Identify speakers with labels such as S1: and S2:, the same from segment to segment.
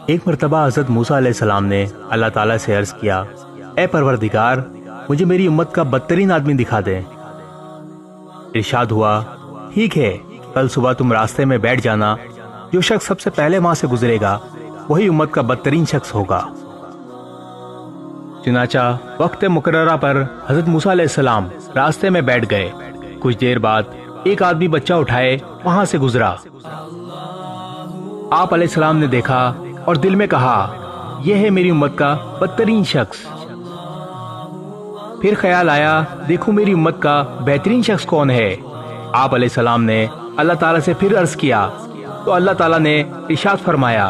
S1: ایک مرتبہ حضرت موسیٰ علیہ السلام نے اللہ تعالیٰ سے عرض کیا، اے پروردگار، مجھے میری امت کا بدترین آدمی دکھا دے۔ ارشاد ہوا، ٹھیک ہے، کل صبح تم راستے میں بیٹھ جانا، جو شخص سب سے پہلے وہاں سے گزرے گا وہی امت کا بدترین شخص ہوگا۔ چنانچہ وقت مقررہ پر حضرت موسیٰ علیہ السلام راستے میں بیٹھ گئے۔ کچھ دیر بعد ایک آدمی بچہ اٹھائے وہاں سے گزرا۔ آپ علیہ السلام نے دیکھا اور دل میں کہا، یہ ہے میری امت کا بدترین شخص۔ پھر خیال آیا، دیکھو میری امت کا بہترین شخص کون ہے۔ آپ علیہ السلام نے اللہ تعالیٰ سے پھر عرض کیا تو اللہ تعالیٰ نے ارشاد فرمایا،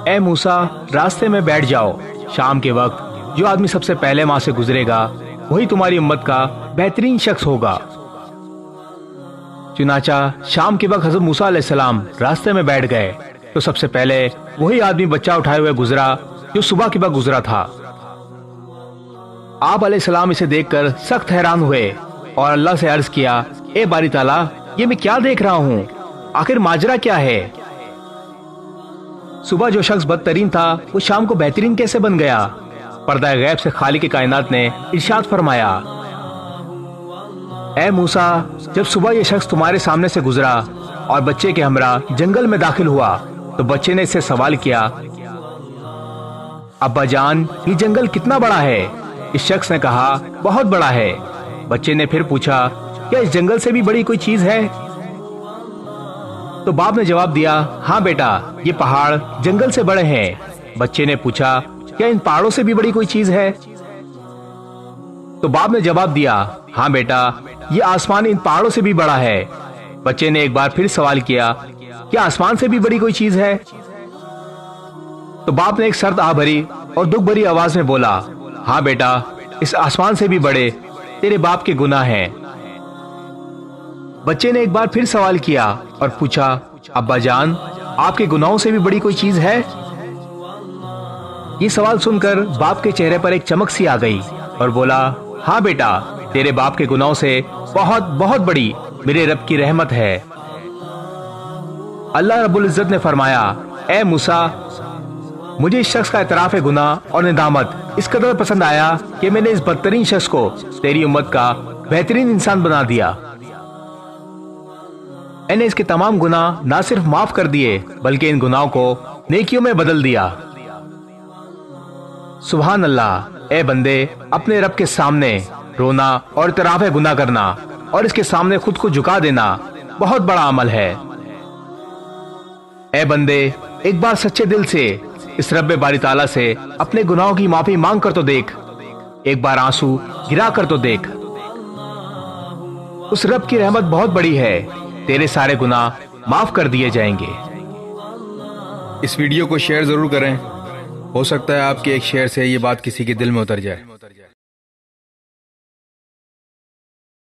S1: اے موسیٰ، راستے میں بیٹھ جاؤ، شام کے وقت جو آدمی سب سے پہلے وہاں سے گزرے گا وہی تمہاری امت کا بہترین شخص ہوگا۔ چنانچہ شام کے وقت حضرت موسیٰ علیہ السلام راستے میں بیٹھ گئے تو سب سے پہلے وہی آدمی بچہ اٹھائے ہوئے گزرا جو صبح کے وقت گزرا تھا۔ آپ علیہ السلام اسے دیکھ کر سخت حیران ہوئے اور اللہ سے عرض کیا، اے باری تعالیٰ، یہ میں کیا دیکھ رہا ہوں؟ آخر ماجرا کیا ہے؟ صبح جو شخص بدترین تھا وہ شام کو بہترین کیسے بن گیا؟ پردہ غیب سے خالق کائنات نے ارشاد فرمایا، اے موسیٰ، جب صبح یہ شخص تمہارے سامنے سے گزرا اور بچے کے ہمراہ جنگل میں داخل ہوا تو بچے نے اس سے سوال کیا، ابا جان، یہ جنگل کتنا بڑا ہے؟ اس شخص نے کہا، بہت بڑا ہے۔ بچے نے پھر پوچھا، کیا اس جنگل سے بھی بڑی کوئی چیز ہے؟ تو باپ نے جواب دیا، ہاں بیٹا، یہ پہاڑ جنگل سے بڑے ہیں۔ بچے نے پوچھا، کیا ان پہاڑوں سے بھی بڑی کوئی چیز ہے؟ تو باپ نے جواب دیا، ہاں بیٹا، یہ آسمان ان پہاڑوں سے بھی بڑا ہے۔ بچے نے ایک بار پھر سوال کیا، کیا آسمان سے بھی بڑی کوئی چیز ہے؟ تو باپ نے ایک سرد آہ بھری اور دکھ بھری آواز میں بولا، ہاں بیٹا، اس آسمان سے بھی بڑے تیرے باپ کے گناہ ہیں۔ بچے نے ایک بار پھر سوال کیا اور پوچھا، ابا جان، آپ کے گناہوں سے بھی بڑی کوئی چیز ہے؟ یہ سوال سن کر باپ کے چہرے پر ایک چمک سی آ گئی اور بولا، ہاں بیٹا، تیرے باپ کے گناہوں سے بہت بہت بڑی میرے رب کی رحمت ہے۔ اللہ رب العزت نے فرمایا، اے موسیٰ، مجھے اس شخص کا اعتراف گناہ اور ندامت اس قدر پسند آیا کہ میں نے اس بدترین شخص کو تیری امت کا بہترین انسان بنا دیا۔ میں نے اس کے تمام گناہ نہ صرف معاف کر دیے بلکہ ان گناہوں کو نیکیوں میں بدل دیا۔ سبحان اللہ، اے بندے، اپنے رب کے سامنے رونا اور اعتراف گناہ کرنا اور اس کے سامنے خود کو جھکا دینا بہت بڑا عمل ہے۔ اے بندے، ایک بار سچے دل سے اس رب باری تعالیٰ سے اپنے گناہوں کی معافی مانگ کر تو دیکھ، ایک بار آنسو گرا کر تو دیکھ۔ اس رب کی رحمت بہت بڑی ہے، تیرے سارے گناہ معاف کر دیے جائیں گے۔
S2: اس ویڈیو کو شیئر ضرور کریں، ہو سکتا ہے آپ کے ایک شیئر سے یہ بات کسی کے دل میں اتر جائے۔